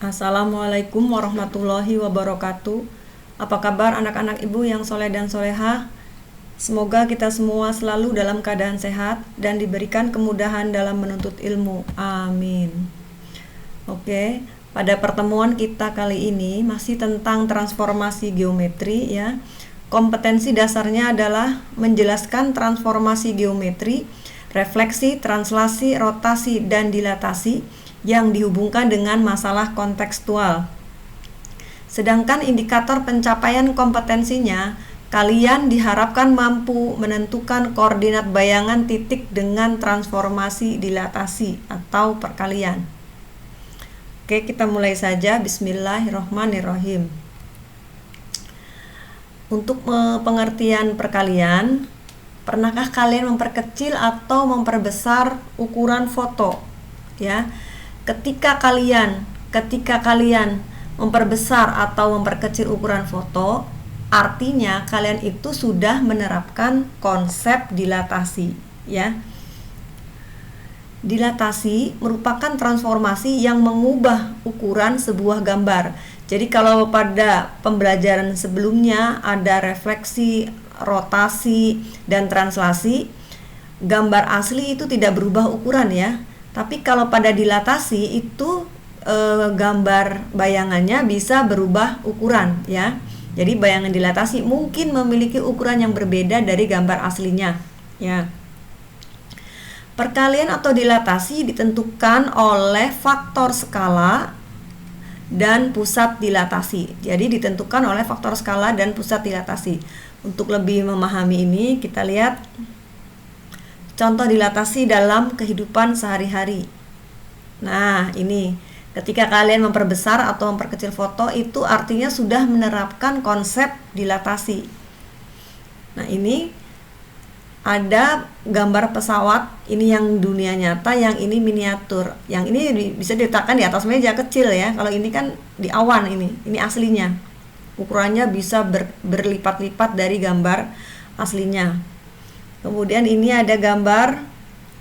Assalamualaikum warahmatullahi wabarakatuh. Apa kabar anak-anak ibu yang soleh dan solehah? Semoga kita semua selalu dalam keadaan sehat dan diberikan kemudahan dalam menuntut ilmu. Amin. Oke, pada pertemuan kita kali ini masih tentang transformasi geometri ya. Kompetensi dasarnya adalah menjelaskan transformasi geometri, refleksi, translasi, rotasi, dan dilatasi yang dihubungkan dengan masalah kontekstual. Sedangkan indikator pencapaian kompetensinya, kalian diharapkan mampu menentukan koordinat bayangan titik dengan transformasi dilatasi atau perkalian. Oke, kita mulai saja. Bismillahirrohmanirrohim. Untuk pengertian perkalian, pernahkah kalian memperkecil atau memperbesar ukuran foto? Ya, ketika kalian memperbesar atau memperkecil ukuran foto, artinya kalian itu sudah menerapkan konsep dilatasi, ya. Dilatasi merupakan transformasi yang mengubah ukuran sebuah gambar. Jadi kalau pada pembelajaran sebelumnya ada refleksi, rotasi, dan translasi, gambar asli itu tidak berubah ukuran ya. Tapi kalau pada dilatasi itu gambar bayangannya bisa berubah ukuran ya. Jadi bayangan dilatasi mungkin memiliki ukuran yang berbeda dari gambar aslinya ya. Perkalian atau dilatasi ditentukan oleh faktor skala dan pusat dilatasi. Jadi ditentukan oleh faktor skala dan pusat dilatasi. Untuk lebih memahami ini, kita lihat contoh dilatasi dalam kehidupan sehari-hari. Nah, ini ketika kalian memperbesar atau memperkecil foto, itu artinya sudah menerapkan konsep dilatasi. Nah, ini ada gambar pesawat, ini yang dunia nyata, yang ini miniatur. Yang ini bisa diletakkan di atas meja kecil ya. Kalau ini kan di awan, ini aslinya. Ukurannya bisa berlipat-lipat dari gambar aslinya. Kemudian ini ada gambar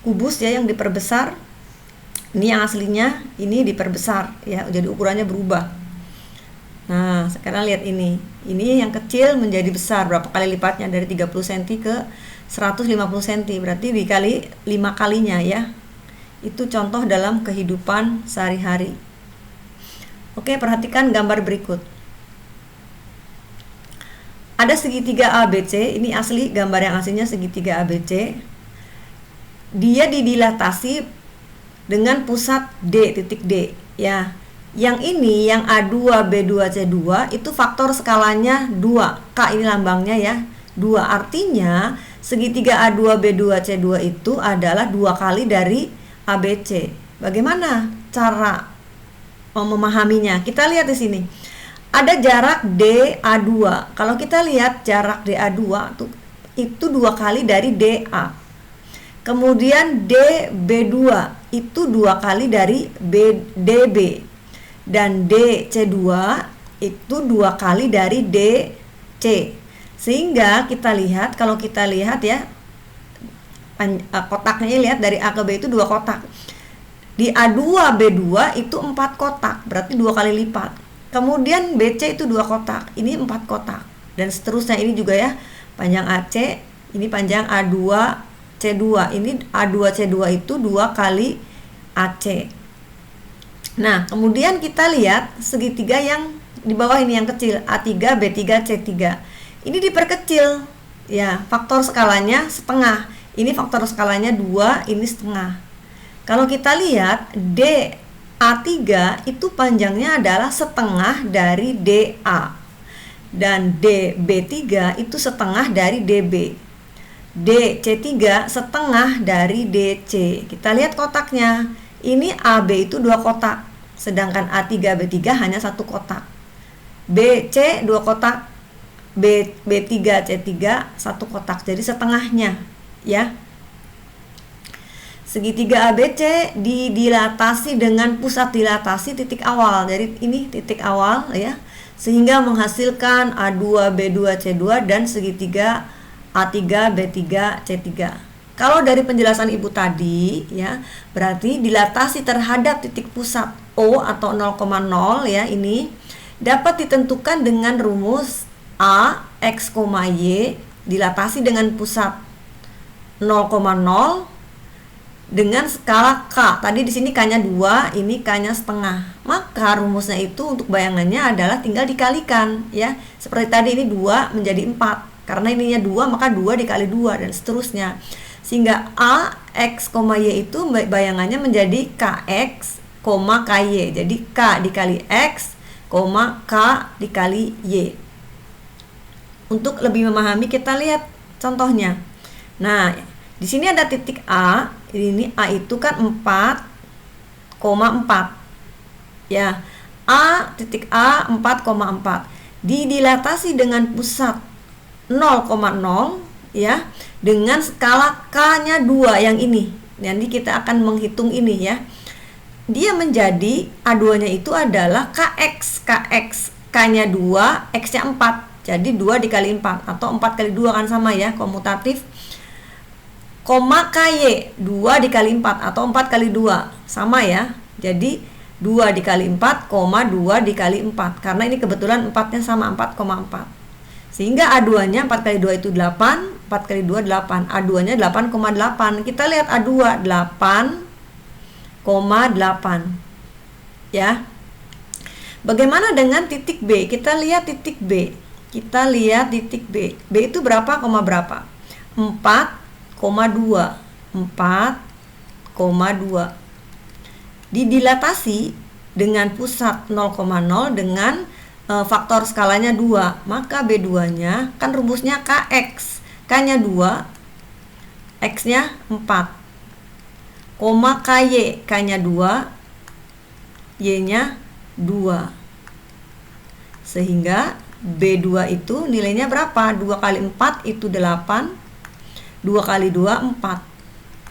kubus ya yang diperbesar. Ini yang aslinya, ini diperbesar ya. Jadi ukurannya berubah. Nah, sekarang lihat ini. Ini yang kecil menjadi besar, berapa kali lipatnya, dari 30 cm ke 150 cm, berarti dikali 5 kalinya ya. Itu contoh dalam kehidupan sehari-hari. Oke, perhatikan gambar berikut. Ada segitiga ABC, ini asli, gambar yang aslinya segitiga ABC. Dia didilatasi dengan pusat D, titik D ya. Yang ini, yang A2, B2, C2 itu faktor skalanya 2. K ini lambangnya ya, 2. Artinya segitiga A2, B2, C2 itu adalah 2 kali dari ABC. Bagaimana cara memahaminya? Kita lihat di sini. Ada jarak DA2. Kalau kita lihat jarak DA2 itu 2 kali dari DA. Kemudian DB2 itu 2 kali dari DB. Dan DC2 itu 2 kali dari DC. Sehingga kita lihat, kalau kita lihat ya, kotaknya lihat dari A ke B itu 2 kotak. Di A2 B2 itu 4 kotak, berarti 2 kali lipat. Kemudian BC itu 2 kotak, ini 4 kotak. Dan seterusnya, ini juga ya, panjang AC, ini panjang A2 C2. Ini A2 C2 itu 2 kali AC. Nah, kemudian kita lihat segitiga yang di bawah ini yang kecil, A3, B3, C3. Ini diperkecil ya, faktor skalanya setengah. Ini faktor skalanya 2, ini setengah. Kalau kita lihat DA3 itu panjangnya adalah setengah dari DA. Dan DB3 itu setengah dari DB. DC3 setengah dari DC. Kita lihat kotaknya. Ini AB itu 2 kotak, sedangkan A3, B3 hanya 1 kotak. BC 2 kotak, B3, C3 1 kotak, jadi setengahnya ya. Segitiga ABC didilatasi dengan pusat dilatasi titik awal. Jadi ini titik awal ya, sehingga menghasilkan A2, B2, C2 dan segitiga A3, B3, C3. Kalau dari penjelasan Ibu tadi ya, berarti dilatasi terhadap titik pusat O atau 0,0 ya, ini dapat ditentukan dengan rumus A X, Y dilatasi dengan pusat 0,0 dengan skala K. Tadi di sini K-nya 2, ini K-nya setengah. Maka rumusnya itu untuk bayangannya adalah tinggal dikalikan ya. Seperti tadi ini 2 menjadi 4. Karena ininya 2 maka 2 dikali 2 dan seterusnya. Sehingga A X, Y itu bayangannya menjadi KX, KY. Jadi K dikali X, K dikali Y. Untuk lebih memahami kita lihat contohnya. Nah, di sini ada titik A, ini A itu kan 4,4 ya. Titik A 4,4 didilatasi dengan pusat 0,0 ya, dengan skala K-nya 2 yang ini. Nanti kita akan menghitung ini ya. Dia menjadi A2-nya itu adalah KX, K-nya 2, X-nya 4. Jadi 2 dikali 4 atau 4 kali 2 kan sama ya, komutatif. KY 2 dikali 4 atau 4 kali 2 sama ya. Jadi 2 dikali 4, 2 dikali 4. Karena ini kebetulan 4-nya sama, 4,4. Sehingga A2-nya 4 kali 2 itu 8, 4 kali 2 8. A2-nya 8,8. Kita lihat A2 8,8 ya. Bagaimana dengan titik B? Kita lihat titik B. B itu berapa, berapa? 4,2. Didilatasi dengan pusat 0,0 dengan faktor skalanya 2. Maka B2-nya kan rumusnya KX. K-nya 2, X-nya 4. KY, K-nya 2, Y-nya 2. Sehingga B2 itu nilainya berapa? 2 kali 4 itu 8. 2 kali 2 4.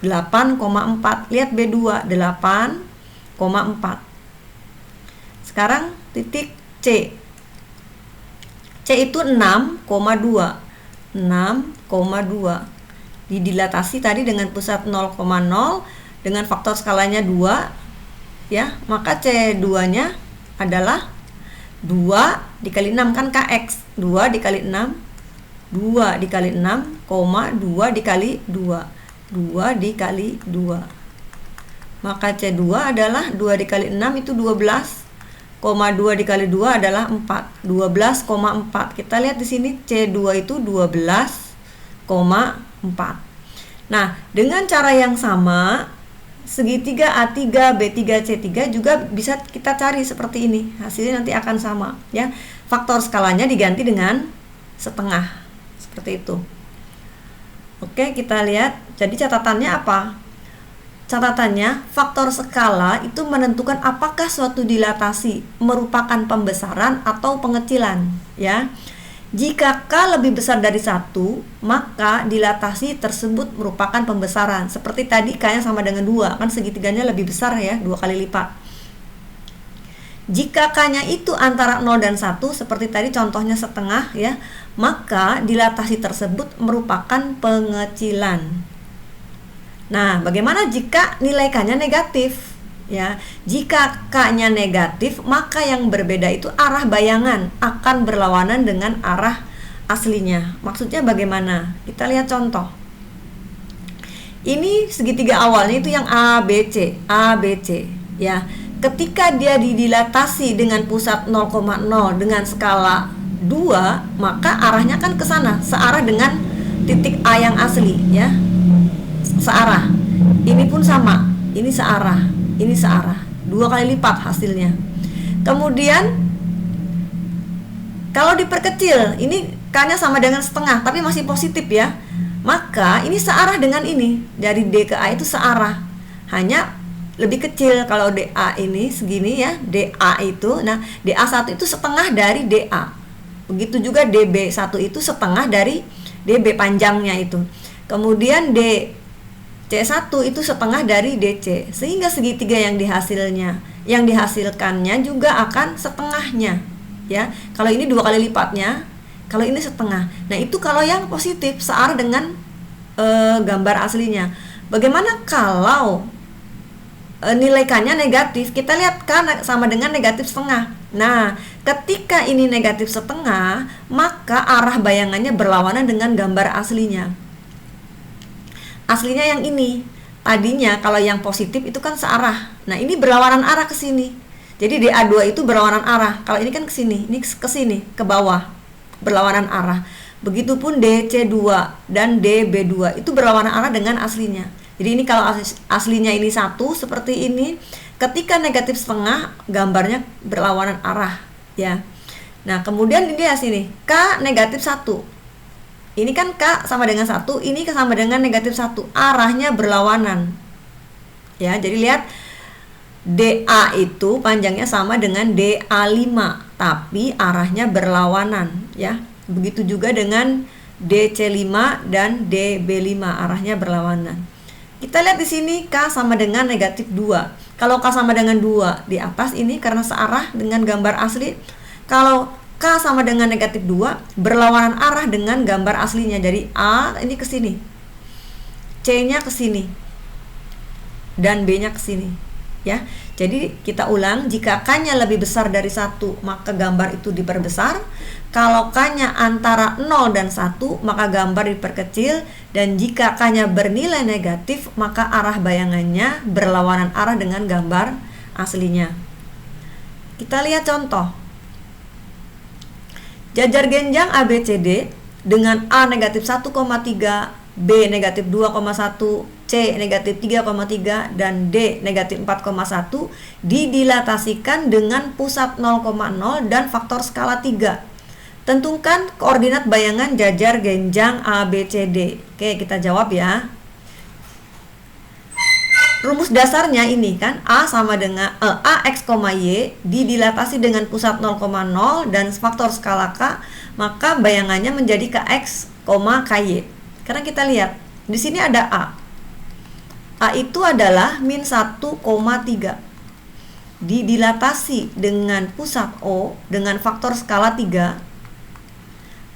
8,4. Lihat B2 8,4. Sekarang titik C. C itu 6,2. Didilatasi tadi dengan pusat 0,0 dengan faktor skalanya 2 ya. Maka C2-nya adalah 2 dikali 6 kan KX. 2 dikali 6, 2 dikali 6, 2 dikali 2. 2 dikali 2. Maka C2 adalah 2 dikali 6 itu 12, 2 dikali 2 adalah 4. 12,4. Kita lihat di sini C2 itu 12,4. Nah, dengan cara yang sama, segitiga A3, B3, C3 juga bisa kita cari seperti ini. Hasilnya nanti akan sama ya. Faktor skalanya diganti dengan setengah. Seperti itu. Oke, kita lihat. Jadi catatannya apa? Catatannya, faktor skala itu menentukan apakah suatu dilatasi merupakan pembesaran atau pengecilan ya. Jika K lebih besar dari 1, maka dilatasi tersebut merupakan pembesaran. Seperti tadi K-nya sama dengan 2, kan segitiganya lebih besar ya, 2 kali lipat. Jika K-nya itu antara 0 dan 1, seperti tadi contohnya setengah ya, maka dilatasi tersebut merupakan pengecilan. Nah, bagaimana jika nilai K-nya negatif? Ya, jika K-nya negatif, maka yang berbeda itu arah bayangan akan berlawanan dengan arah aslinya. Maksudnya bagaimana? Kita lihat contoh. Ini segitiga awalnya itu yang ABC ya. Ketika dia didilatasi dengan pusat 0,0 dengan skala 2, maka arahnya kan ke sana, searah dengan titik A yang asli ya. Searah. Ini pun sama, ini searah, ini searah, 2 kali lipat hasilnya. Kemudian kalau diperkecil, ini K-nya sama dengan setengah tapi masih positif ya, maka ini searah dengan ini. Dari D ke A itu searah, hanya lebih kecil. Kalau DA ini segini ya, DA itu, nah DA1 itu setengah dari DA. Begitu juga DB1 itu setengah dari DB panjangnya itu. Kemudian C1 itu setengah dari DC, sehingga segitiga yang dihasilkannya juga akan setengahnya ya. Kalau ini 2 kali lipatnya, kalau ini setengah. Nah, itu kalau yang positif searah dengan gambar aslinya. Bagaimana kalau nilai K-nya negatif? Kita lihat K sama dengan negatif setengah. Nah, ketika ini negatif setengah, maka arah bayangannya berlawanan dengan gambar aslinya. Aslinya yang ini. Tadinya kalau yang positif itu kan searah. Nah, ini berlawanan arah ke sini. Jadi DA2 itu berlawanan arah. Kalau ini kan ke sini, ini ke sini, ke bawah. Berlawanan arah. Begitupun DC2 dan DB2 itu berlawanan arah dengan aslinya. Jadi ini kalau aslinya ini 1 seperti ini, ketika negatif setengah gambarnya berlawanan arah ya. Nah, kemudian ini ya sini K negatif 1. Ini kan K sama dengan 1, ini sama dengan negatif 1. Arahnya berlawanan. Ya, jadi lihat DA itu panjangnya sama dengan DA5, tapi arahnya berlawanan ya. Begitu juga dengan DC5 dan DB5, arahnya berlawanan. Kita lihat di sini K sama dengan negatif 2. Kalau K sama dengan 2 di atas ini karena searah dengan gambar asli. Kalau K sama dengan negatif 2 berlawanan arah dengan gambar aslinya. Jadi A ini ke sini, C-nya ke sini, dan B-nya ke sini ya. Jadi kita ulang, jika K-nya lebih besar dari 1 maka gambar itu diperbesar. Kalau K-nya antara 0 dan 1 maka gambar diperkecil. Dan jika K-nya bernilai negatif maka arah bayangannya berlawanan arah dengan gambar aslinya. Kita lihat contoh. Jajar genjang ABCD dengan A negatif 1,3, B negatif 2,1, C negatif 3,3, dan D negatif 4,1 didilatasikan dengan pusat 0,0 dan faktor skala 3. Tentukan koordinat bayangan jajar genjang ABCD. Oke, kita jawab ya. Rumus dasarnya ini kan A sama dengan AX, Y didilatasi dengan pusat 0,0 dan faktor skala K, maka bayangannya menjadi KX, KY. Karena kita lihat di sini ada A. A itu adalah min 1,3. Didilatasi dengan pusat O dengan faktor skala 3.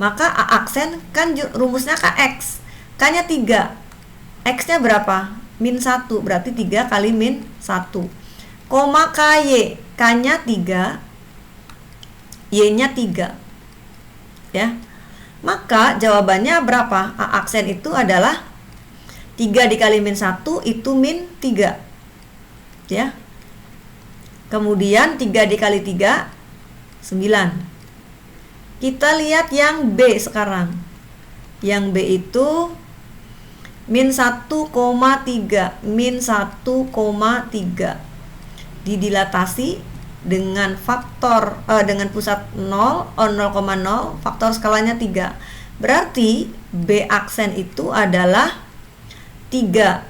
Maka A aksen kan rumusnya KX. K-nya 3. X-nya berapa? Min 1. Berarti 3 kali min 1. Koma KY. K-nya 3. Y-nya 3. Ya. Maka jawabannya berapa? A aksen itu adalah 3 dikali min 1 itu min 3. Ya. Kemudian 3 dikali 3 9. Kita lihat yang B sekarang. Yang B itu min 1,3. Min 1,3 didilatasi dengan faktor dengan pusat 0,0, faktor skalanya 3. Berarti B aksen itu adalah 3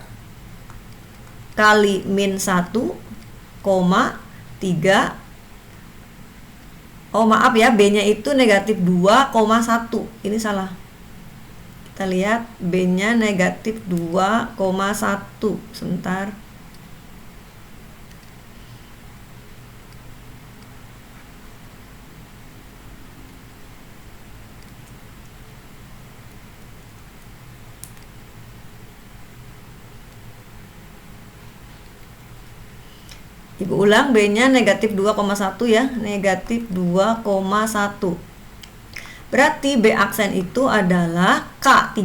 kali min 1,3. Oh maaf ya, B-nya itu negatif 2,1. Ini salah. Kita lihat B-nya negatif 2,1. Sebentar. Ibu ulang, B-nya negatif 2,1 ya, negatif 2,1. Berarti B aksen itu adalah K3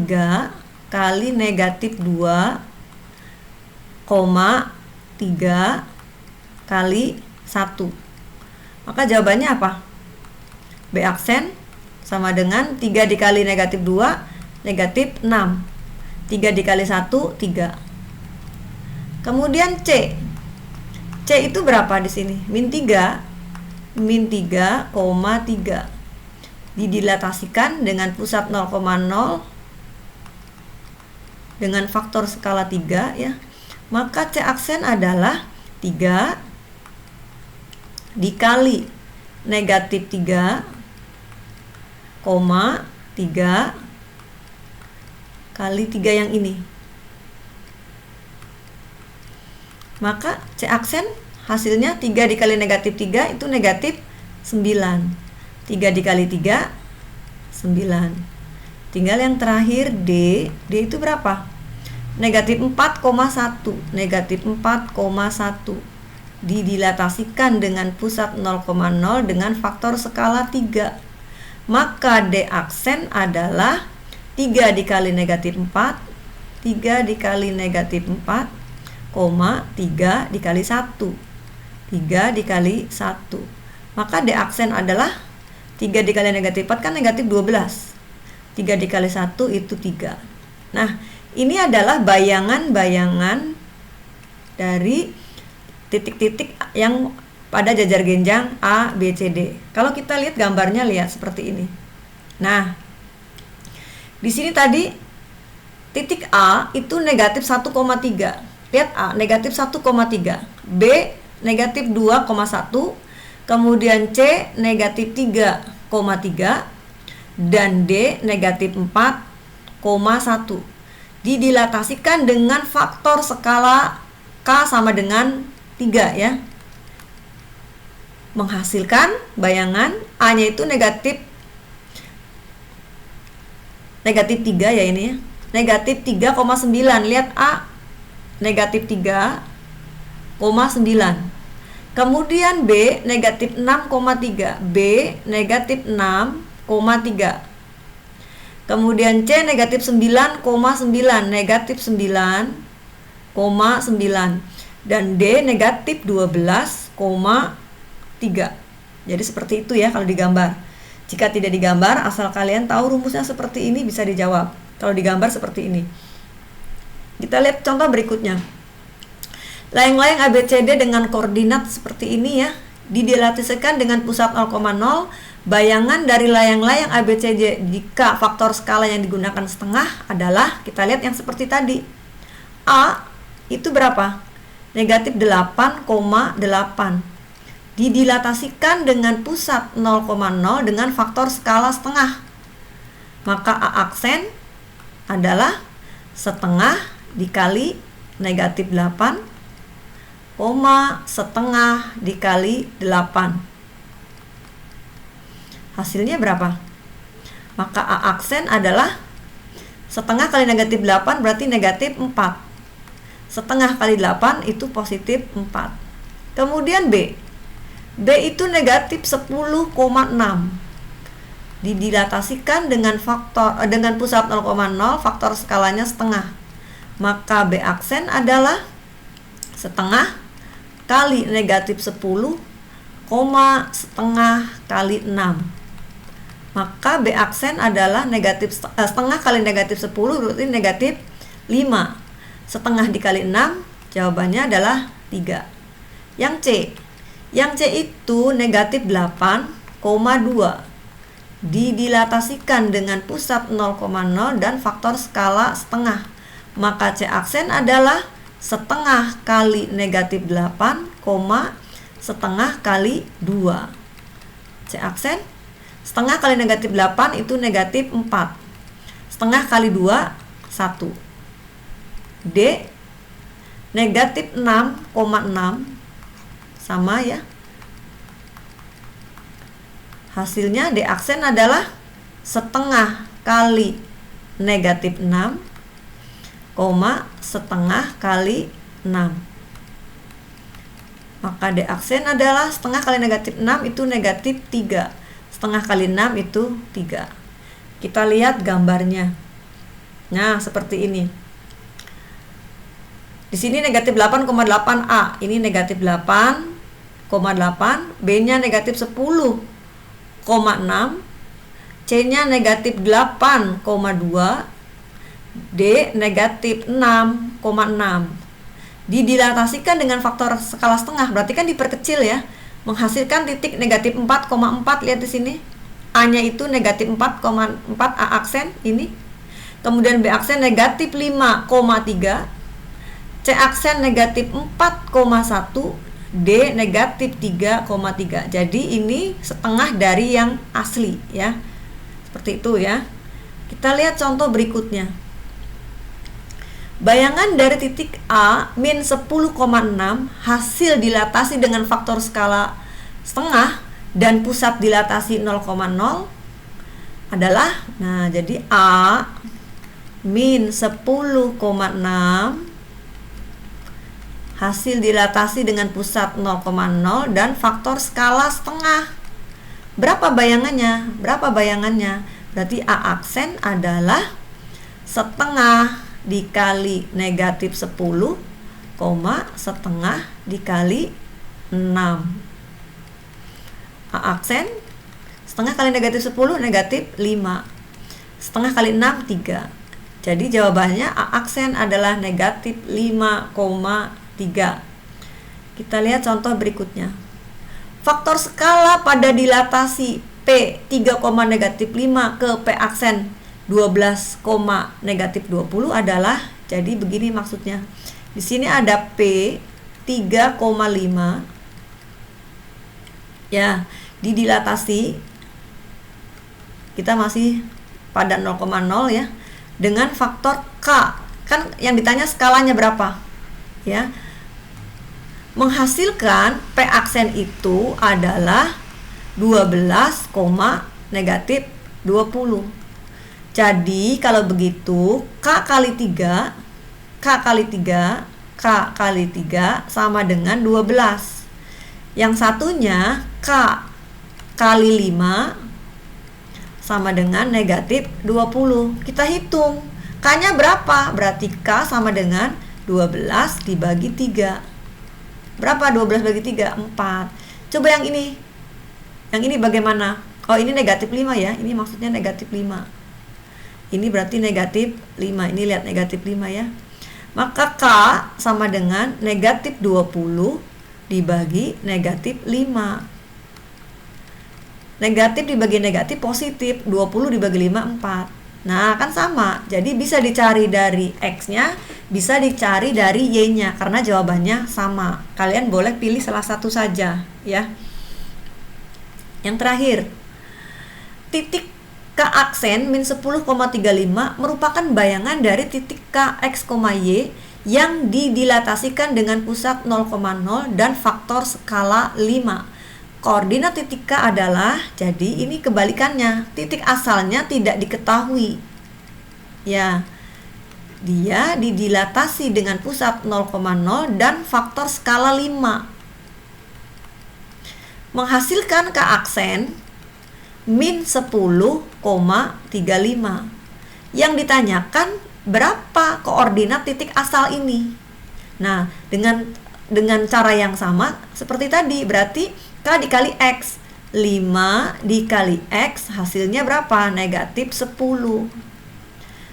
kali negatif 2,3 kali 1. Maka jawabannya apa? B aksen sama dengan 3 dikali negatif 2, negatif 6. 3 dikali 1, 3. Kemudian C. C itu berapa di sini? Min 3. Min 3,3. Didilatasikan dengan pusat 0,0 dengan faktor skala 3 ya. Maka C aksen adalah 3 dikali negatif 3,3 kali 3 yang ini. Maka C aksen hasilnya 3 dikali negatif 3 itu negatif 9. 3 dikali 3, 9. Tinggal yang terakhir D. D itu berapa? Negatif 4,1. Negatif 4,1 didilatasikan dengan pusat 0,0 dengan faktor skala 3. Maka D aksen adalah 3 dikali negatif 4, 3 dikali negatif 4, 3 dikali 1. 3 dikali 1. Maka D aksen adalah 3 dikali negatif 4 kan negatif 12. 3 dikali 1 itu 3. Nah, ini adalah bayangan-bayangan dari titik-titik yang pada jajar genjang A, B, C, D. Kalau kita lihat gambarnya, lihat seperti ini. Nah, di sini tadi titik A itu negatif 1,3. Lihat A negatif 1,3, B negatif 2,1, kemudian C negatif 3,3, dan D negatif 4,1. Didilatasikan dengan faktor skala K sama dengan 3 ya. Menghasilkan bayangan A-nya itu negatif 3 ya ini ya. Negatif 3,9. Lihat A negatif 3,9. Kemudian B negatif 6,3. B negatif 6,3. Kemudian C negatif 9,9. Negatif 9,9. Dan D negatif 12,3. Jadi seperti itu ya kalau digambar. Jika tidak digambar, asal kalian tahu rumusnya seperti ini bisa dijawab. Kalau digambar seperti ini. Kita lihat contoh berikutnya. Layang-layang ABCD dengan koordinat seperti ini ya. Didilatasikan dengan pusat 0,0. Bayangan dari layang-layang ABCD jika faktor skala yang digunakan setengah adalah, kita lihat yang seperti tadi. A itu berapa? Negatif 8,8. Didilatasikan dengan pusat 0,0 dengan faktor skala setengah. Maka A aksen adalah setengah dikali negatif 8, setengah dikali 8. Hasilnya berapa? Maka A aksen adalah setengah kali negatif 8 berarti negatif 4. Setengah kali 8 itu positif 4. Kemudian B. B itu negatif 10,6. Didilatasikan dengan pusat 0,0, faktor skalanya setengah. Maka B aksen adalah setengah kali negatif 10, setengah kali 6. Maka B aksen adalah setengah kali negatif 10 berarti negatif 5. Setengah dikali 6, jawabannya adalah 3. Yang C. Yang C itu negatif 8,2. Didilatasikan dengan pusat 0,0 dan faktor skala setengah. Maka C aksen adalah setengah kali negatif 8, setengah kali 2. C aksen, setengah kali negatif 8 itu negatif 4. Setengah kali 2, 1. D negatif 6,6 sama ya. Hasilnya D aksen adalah setengah kali negatif 6, setengah kali 6. Maka D aksen adalah setengah kali negatif 6 itu negatif 3. Setengah kali 6 itu 3. Kita lihat gambarnya. Nah, seperti ini. Di sini negatif 8,8A, ini negatif 8,8, B-nya negatif 10,6, C-nya negatif 8,2, D negatif 6,6. Didilatasikan dengan faktor skala setengah, berarti kan diperkecil ya, menghasilkan titik negatif 4,4. Lihat di sini, A-nya itu negatif 4,4, A aksen ini. Kemudian B aksen negatif 5,3. C aksen negatif 4,1, D negatif 3,3. Jadi ini setengah dari yang asli ya. Seperti itu ya. Kita lihat contoh berikutnya. Bayangan dari titik A min 10,6 hasil dilatasi dengan faktor skala setengah dan pusat dilatasi 0,0 adalah, nah jadi A min 10,6 hasil dilatasi dengan pusat 0,0 dan faktor skala setengah. Berapa bayangannya? Berarti A aksen adalah setengah dikali negatif 10, setengah dikali 6. A aksen setengah kali negatif 10 negatif 5. Setengah kali 6 3. Jadi jawabannya A aksen adalah negatif 5,3. Kita lihat contoh berikutnya. Faktor skala pada dilatasi P 3, negatif 5 ke P aksen 12, negatif 20 adalah, jadi begini maksudnya. Di sini ada P 3,5 ya, didilatasi kita masih pada 0,0 ya, dengan faktor K. Kan yang ditanya skalanya berapa ya. Menghasilkan P aksen itu adalah 12, negatif 20. Jadi kalau begitu K kali 3 sama dengan 12. Yang satunya K kali 5 sama dengan negatif 20. Kita hitung K-nya berapa? Berarti K sama dengan 12 dibagi 3. Berapa 12 bagi 3? 4. Coba yang ini. Yang ini bagaimana? Oh, ini negatif 5 ya. Ini maksudnya negatif 5. Ini berarti negatif 5. Ini lihat negatif 5 ya. Maka K sama dengan negatif 20 dibagi negatif 5. Negatif dibagi negatif positif. 20 dibagi 5, 4. Nah, kan sama. Jadi bisa dicari dari X-nya, bisa dicari dari Y-nya, karena jawabannya sama. Kalian boleh pilih salah satu saja ya. Yang terakhir, titik K aksen min 10,35 merupakan bayangan dari titik K X, Y yang didilatasikan dengan pusat 0,0 dan faktor skala 5. Koordinat titik K adalah, jadi ini kebalikannya, titik asalnya tidak diketahui ya, dia didilatasi dengan pusat 0,0 dan faktor skala 5, menghasilkan K aksen min 10,35. Yang ditanyakan berapa koordinat titik asal ini. Nah, dengan cara yang sama seperti tadi, berarti K dikali X, 5 dikali X hasilnya berapa? Negatif 10.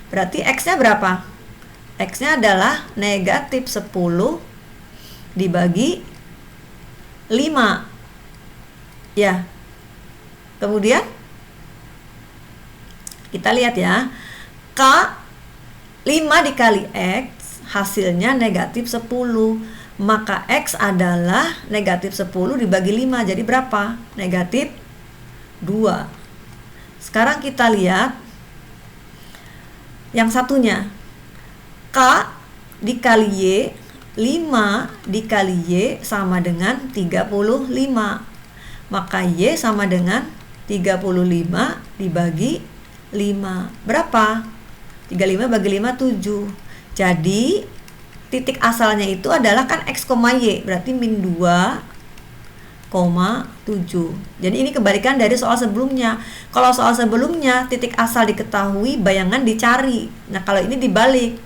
Berarti X-nya berapa? X-nya adalah negatif 10 dibagi 5 ya. Kemudian kita lihat ya, K 5 dikali X hasilnya negatif 10. Maka X adalah negatif 10 dibagi 5. Jadi berapa? Negatif 2. Sekarang kita lihat yang satunya. K dikali Y, 5 dikali Y sama dengan 35. Maka Y sama dengan 35 dibagi 5. Berapa? 35 bagi 5, 7. Jadi titik asalnya itu adalah kan X, Y, berarti min 2,7. Jadi ini kebalikan dari soal sebelumnya. Kalau soal sebelumnya titik asal diketahui, bayangan dicari. Nah, kalau ini dibalik,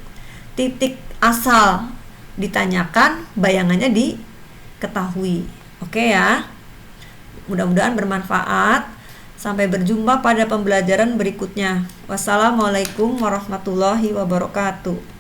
titik asal ditanyakan, bayangannya diketahui. Oke ya, mudah-mudahan bermanfaat. Sampai berjumpa pada pembelajaran berikutnya. Wassalamualaikum warahmatullahi wabarakatuh.